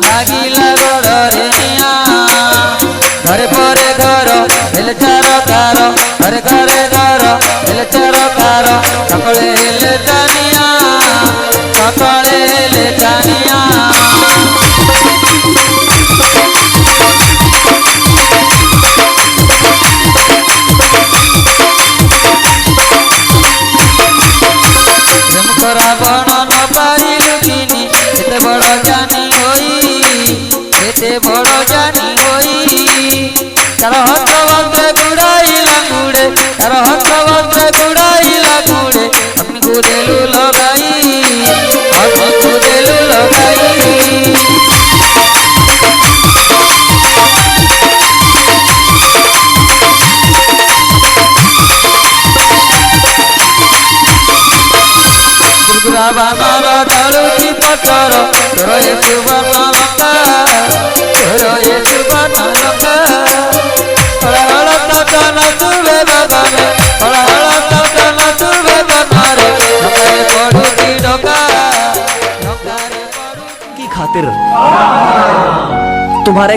লাগিলা গড়রে নিয়া ঘরে পরে ঘর হেলে চরকার ঘরে ঘরে ঘর হেলে চরকার সকালে হেলে জানিয়া সকালে হেলে জানিয়া রাবণ ন পারিল কিনি এতে বড় জানি হই এতে বড় জানি হই তার হস্ত বজ্রে গুড়াইলা গুড়ে তার হস্ত বজ্রে গুড়াইলা গুড়ে অগ্নি গুদেলু লগাই অগ্নি গুদেলু লগাই রাবণর দলুকি পতর তোর এ সুবর্ণ লঙ্কা তোর এ সুবর্ণ লঙ্কা হল ততন তুবে বগনে হল ততন তুবে বগনে লঙ্কারে পড়ুকি ডোকা লঙ্কারে পড়ুকি की खातिर तुम्हारे